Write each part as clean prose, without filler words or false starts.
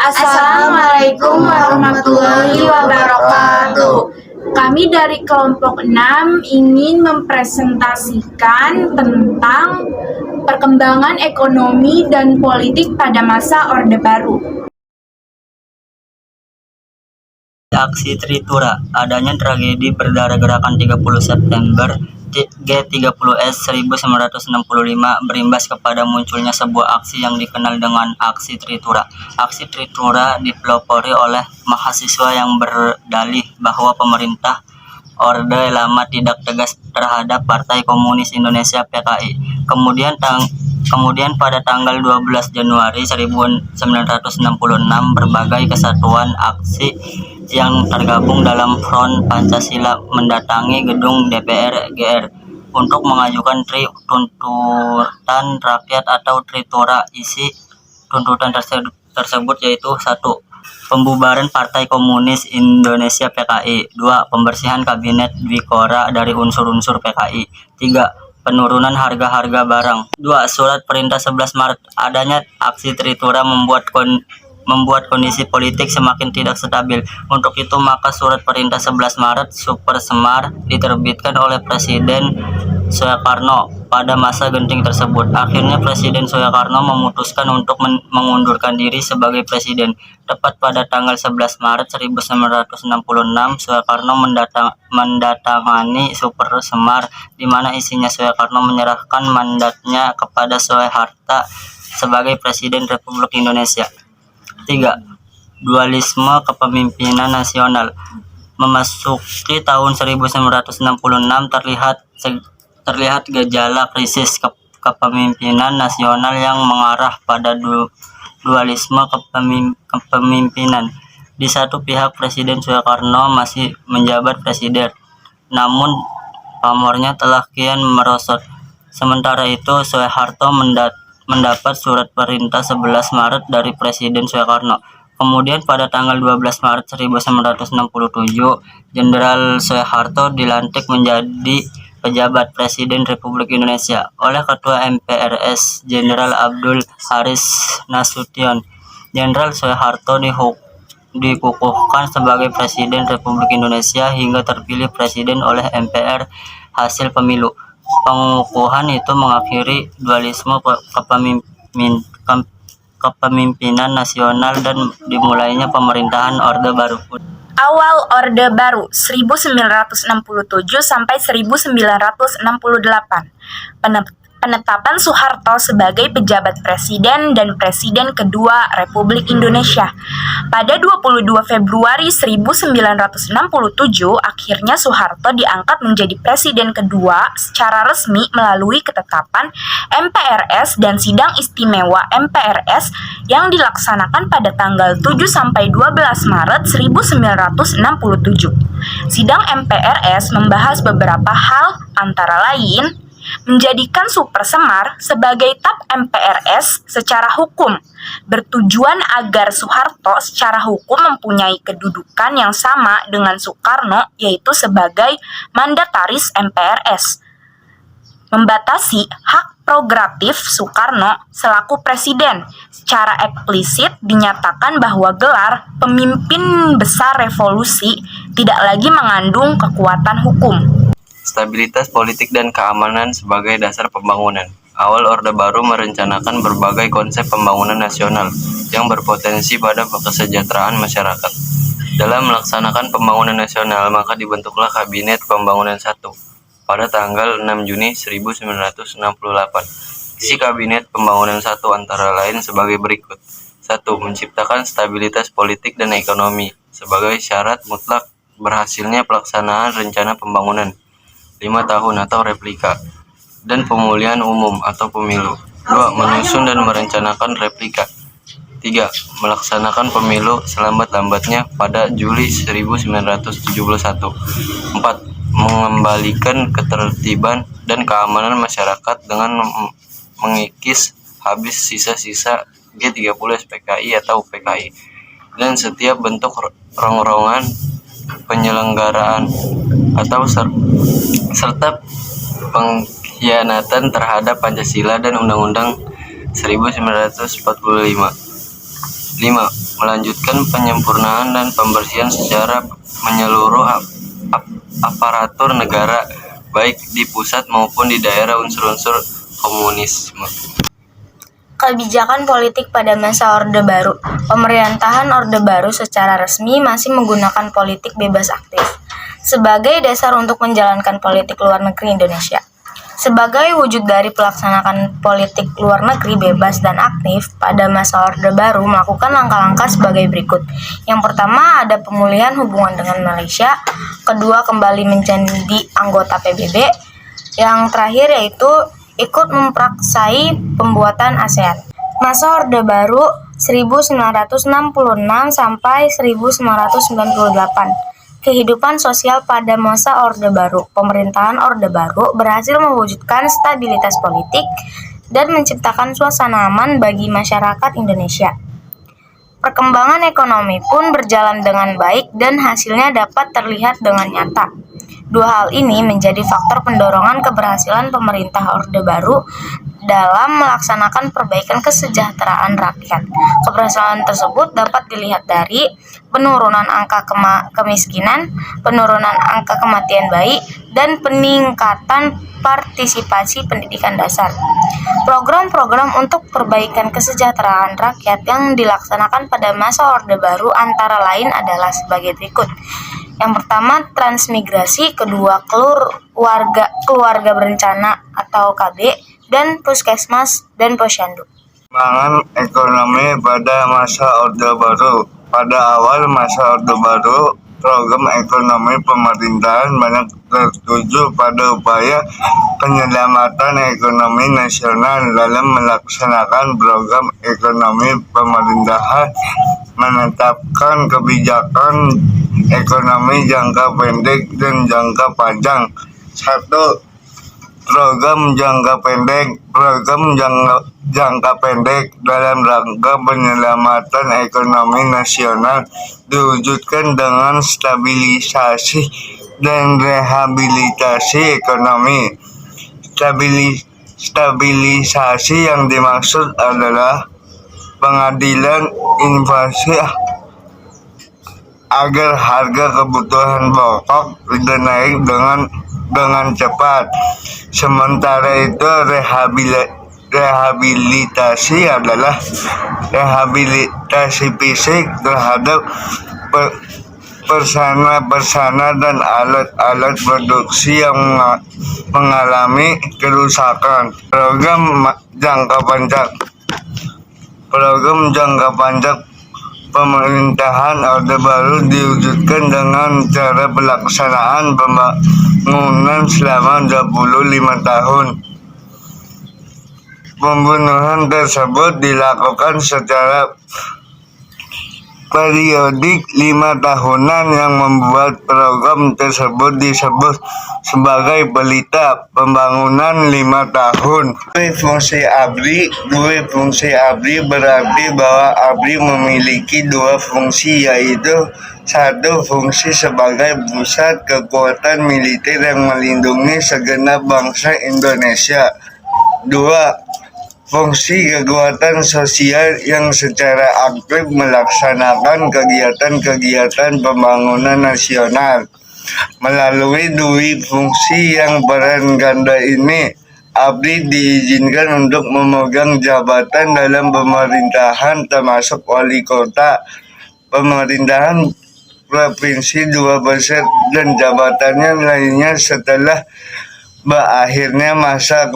Assalamualaikum warahmatullahi wabarakatuh. Kami dari kelompok 6 ingin mempresentasikan tentang perkembangan ekonomi dan politik pada masa Orde Baru. Aksi Tritura, adanya tragedi berdarah gerakan 30 September G30S 1965 berimbas kepada munculnya sebuah aksi yang dikenal dengan aksi Tritura. Aksi Tritura dipelopori oleh mahasiswa yang berdalih bahwa pemerintah Orde Lama tidak tegas terhadap Partai Komunis Indonesia (PKI). Kemudian pada tanggal 12 Januari 1966 berbagai kesatuan aksi yang tergabung dalam Front Pancasila mendatangi gedung DPR GR untuk mengajukan tuntutan rakyat atau Tritura. Isi tuntutan tersebut yaitu 1. Pembubaran Partai Komunis Indonesia (PKI). 2. Pembersihan Kabinet Dwikora dari unsur-unsur PKI. 3. Penurunan harga-harga barang. 2. Surat Perintah 11 Maret. Adanya aksi Tritura membuat kondisi politik semakin tidak stabil. Untuk itu maka Surat Perintah 11 Maret Super Semar diterbitkan oleh Presiden Soekarno pada masa genting tersebut. Akhirnya Presiden Soekarno memutuskan untuk mengundurkan diri sebagai presiden. Tepat pada tanggal 11 Maret 1966 Soekarno mendatangani Super Semar, di mana isinya Soekarno menyerahkan mandatnya kepada Soeharto sebagai Presiden Republik Indonesia. 3. Dualisme kepemimpinan nasional. Memasuki tahun 1966 terlihat gejala krisis kepemimpinan nasional yang mengarah pada dualisme kepemimpinan. Di satu pihak Presiden Soekarno masih menjabat presiden, namun pamornya telah kian merosot. Sementara itu Soeharto mendapat Surat Perintah 11 Maret dari Presiden Soekarno. Kemudian pada tanggal 12 Maret 1967, Jenderal Soeharto dilantik menjadi pejabat Presiden Republik Indonesia oleh Ketua MPRS Jenderal Abdul Haris Nasution. Jenderal Soeharto dikukuhkan sebagai Presiden Republik Indonesia hingga terpilih presiden oleh MPR hasil pemilu. Pengukuhan itu mengakhiri dualisme kepemimpinan nasional dan dimulainya pemerintahan Orde Baru. Awal Orde Baru 1967 sampai 1968. Penetapan Soeharto sebagai pejabat presiden dan presiden kedua Republik Indonesia. Pada 22 Februari 1967, akhirnya Soeharto diangkat menjadi presiden kedua secara resmi melalui ketetapan MPRS dan sidang istimewa MPRS yang dilaksanakan pada tanggal 7 sampai 12 Maret 1967. Sidang MPRS membahas beberapa hal, antara lain menjadikan Super Semar sebagai TAP MPRS secara hukum, bertujuan agar Soeharto secara hukum mempunyai kedudukan yang sama dengan Soekarno, yaitu sebagai mandataris MPRS. Membatasi hak prerogatif Soekarno selaku presiden. Secara eksplisit dinyatakan bahwa gelar pemimpin besar revolusi tidak lagi mengandung kekuatan hukum. Stabilitas politik dan keamanan sebagai dasar pembangunan. Awal Orde Baru merencanakan berbagai konsep pembangunan nasional yang berpotensi pada kesejahteraan masyarakat. Dalam melaksanakan pembangunan nasional, maka dibentuklah Kabinet Pembangunan 1 pada tanggal 6 Juni 1968. Isi Kabinet Pembangunan 1 antara lain sebagai berikut. 1. Menciptakan stabilitas politik dan ekonomi sebagai syarat mutlak berhasilnya pelaksanaan rencana pembangunan 5 tahun atau replika, dan pemulihan umum atau pemilu. 2. Menyusun dan merencanakan replika. 3. Melaksanakan pemilu selambat-lambatnya pada Juli 1971. 4. Mengembalikan ketertiban dan keamanan masyarakat dengan mengikis habis sisa-sisa G30 SPKI atau PKI, dan setiap bentuk rongrongan penyelenggaraan atau serta pengkhianatan terhadap Pancasila dan Undang-Undang 1945. 5. melanjutkan penyempurnaan dan pembersihan secara menyeluruh aparatur negara, baik di pusat maupun di daerah unsur-unsur komunisme. Kebijakan politik pada masa Orde Baru. Pemerintahan Orde Baru secara resmi masih menggunakan politik bebas aktif sebagai dasar untuk menjalankan politik luar negeri Indonesia. Sebagai wujud dari pelaksanaan politik luar negeri bebas dan aktif, pada masa Orde Baru melakukan langkah-langkah sebagai berikut. Yang pertama, ada pemulihan hubungan dengan Malaysia. Kedua, kembali menjadi anggota PBB. Yang terakhir yaitu ikut mempraksai pembuatan ASEAN. Masa Orde Baru 1966 sampai 1998. Kehidupan sosial pada masa Orde Baru. Pemerintahan Orde Baru berhasil mewujudkan stabilitas politik dan menciptakan suasana aman bagi masyarakat Indonesia. Perkembangan ekonomi pun berjalan dengan baik dan hasilnya dapat terlihat dengan nyata. Dua hal ini menjadi faktor pendorongan keberhasilan pemerintah Orde Baru dalam melaksanakan perbaikan kesejahteraan rakyat. Keberhasilan tersebut dapat dilihat dari penurunan angka kemiskinan, penurunan angka kematian bayi, dan peningkatan partisipasi pendidikan dasar. Program-program untuk perbaikan kesejahteraan rakyat yang dilaksanakan pada masa Orde Baru antara lain adalah sebagai berikut. Yang pertama, transmigrasi. Kedua, keluarga berencana atau KB, dan puskesmas dan posyandu. Perkembangan ekonomi pada masa Orde Baru. Pada awal masa Orde Baru, program ekonomi pemerintahan banyak tertuju pada upaya penyelamatan ekonomi nasional. Dalam melaksanakan program ekonomi pemerintahan, menetapkan kebijakan ekonomi jangka pendek dan jangka panjang. 1. Program jangka pendek dalam rangka penyelamatan ekonomi nasional diwujudkan dengan stabilisasi dan rehabilitasi ekonomi. Stabilisasi yang dimaksud adalah pengadilan inflasi agar harga kebutuhan pokok tidak naik dengan cepat. Sementara itu rehabilitasi adalah rehabilitasi fisik terhadap persana dan alat-alat produksi yang mengalami kerusakan. Program jangka panjang pemerintahan Orde Baru diwujudkan dengan cara pelaksanaan pembangunan selama 25 tahun. Pembunuhan tersebut dilakukan secara periodik 5 tahunan yang membuat program tersebut disebut sebagai pelita pembangunan 5 tahun. Fungsi ABRI berarti bahwa ABRI memiliki dua fungsi, yaitu 1. Fungsi sebagai pusat kekuatan militer yang melindungi segenap bangsa Indonesia. 2. Fungsi kekuatan sosial yang secara aktif melaksanakan kegiatan-kegiatan pembangunan nasional. Melalui dua fungsi yang peran ganda ini, ABRI diizinkan untuk memegang jabatan dalam pemerintahan termasuk wali kota, pemerintahan provinsi 2% dan jabatannya lainnya setelah berakhirnya masa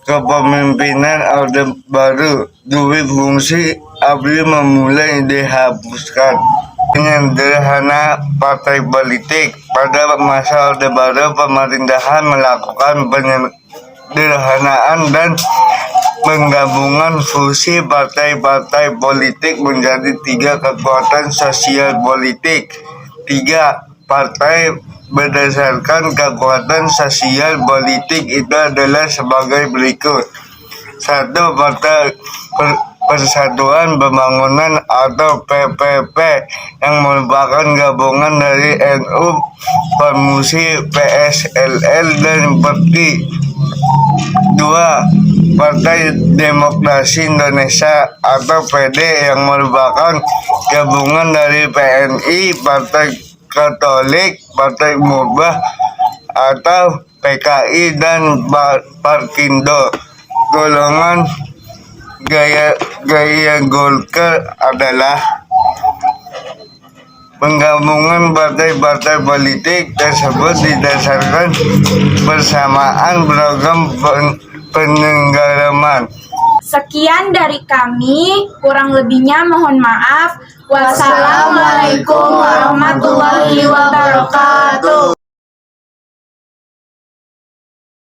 kepemimpinan Orde Baru. Dua fungsi ABRI memulai dihapuskan. Penyederhana partai politik. Pada masa Orde Baru, pemerintahan melakukan penyederhanaan dan penggabungan fungsi partai-partai politik menjadi 3 kekuatan sosial politik. 3 partai berdasarkan kekuatan sosial politik itu adalah sebagai berikut. 1. Partai Persatuan Pembangunan atau PPP yang merupakan gabungan dari NU, Permusi, PSLL, dan PERTI. 2. Partai Demokrasi Indonesia atau PD yang merupakan gabungan dari PNI, Partai Katolik, Partai Mubah atau PKI dan Parkindo. Golongan gaya Golkar adalah penggabungan partai-partai politik tersebut didasarkan persamaan program penyelenggaraan. Sekian dari kami, kurang lebihnya mohon maaf. Wassalamualaikum warahmatullahi wabarakatuh.